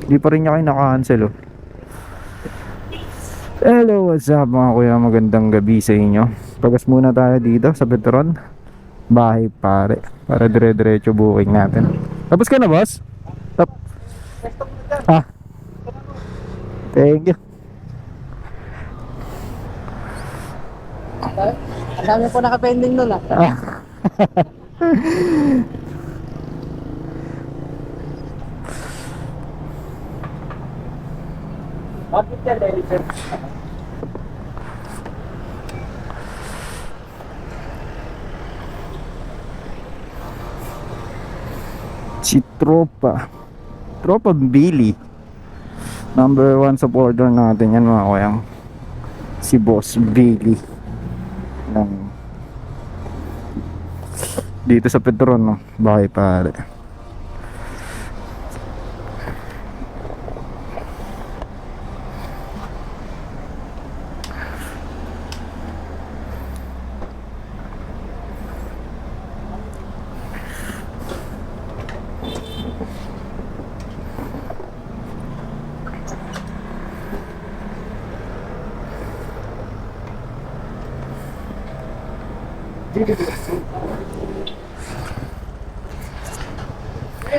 Di pa rin niya kayo naka-cancel oh. Hello, what's up mga kuya? Magandang gabi sa inyo. Pagas muna tayo dito sa Petron Bahay pare, para dire-diretso booking natin. Tapos ka na boss? Ah, thank you. Ang dami po naka-pending nun ah. Ah. Bakit yan, Elifer? Si Tropa Billy, number 1 supporter natin yan mga kuyang, si Boss Billy ng dito sa Petron no? Bahay pare.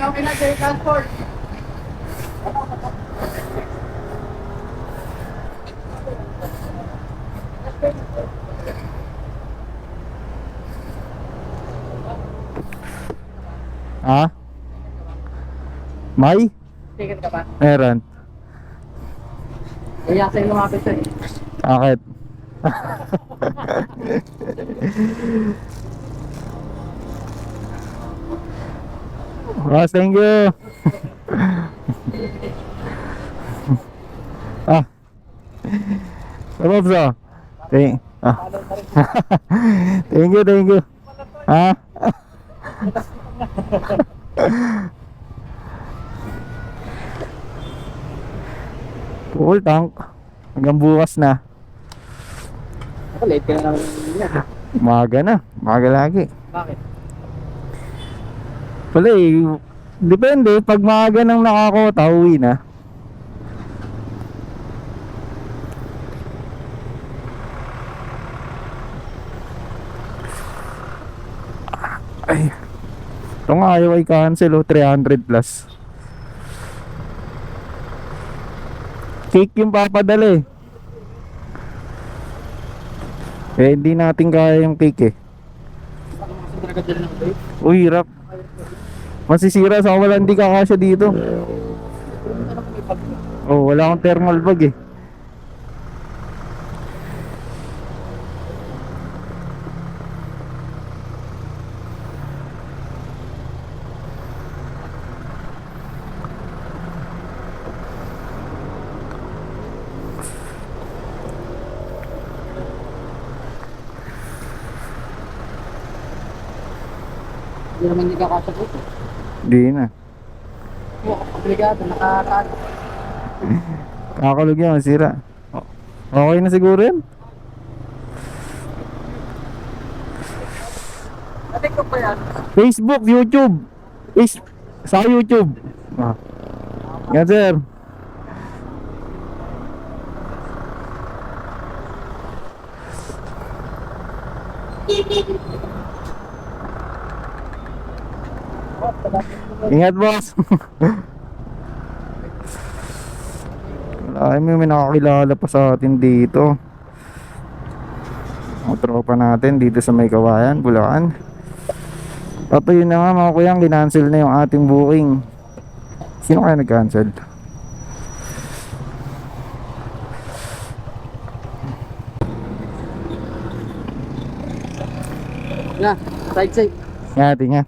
Okay na, Jerry Transport. Ah? May? Ticket ka ba? Meron. Kaya sa'yo lumapit sa'yo. Bakit? Boss, thank you. Ah. Sarap sa. Ah. Thank you. Ah. Full tank. Hanggang bukas na. Ako, late ka na naman. Umaga na. Umaga lagi. Bakit? Wala eh. Depende. Pag maaga nang nakakota, uwi na. Ay. Ito nga ayaw ay cancel oh. 300 plus. Cake yung papadala eh. Eh hindi natin kaya yung cake eh. Uy, hirap. Masisira sa wala, hindi kakasya dito. Oh, wala akong thermal bag eh. Hindi naman hindi ka kasya po. Hindi na. Obligado, nakakano. Kakalog yan, masira. Okay na siguro yan. TikTok pa yan. Facebook, YouTube. Sa YouTube. Ah. Yan sir. Ingat boss. Wala, may nakakilala pa sa atin dito. Ang tropa natin dito sa May Kawayan, Bulacan. At yun na nga mga kuyang, ginancel na yung ating booking. Sino kaya nag-cancel? Na, side. Nga, tingnan.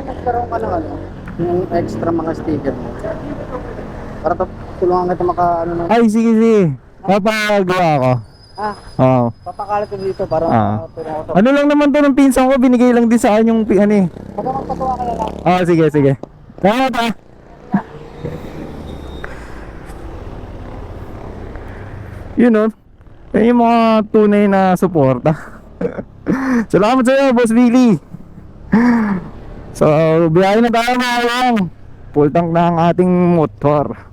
Nagkaroon ka ng ano, yung extra mga sticker mo. Para tulungan kita maka ano na. Ay, sige. Papagawa ko. Oo. Papakalat ko dito para tulungan ko to. Ano lang naman to ng pinsan ko, binigay lang din sa akin yung ano eh. Pagka magpatuwa ka na lang. Sige, sige. Salamat ah. Yun o. Yan yung mga tunay na suporta. Salamat sa'yo, Boss Billy. So, biyahe na tayo mga lang. Full tank na ang ating motor.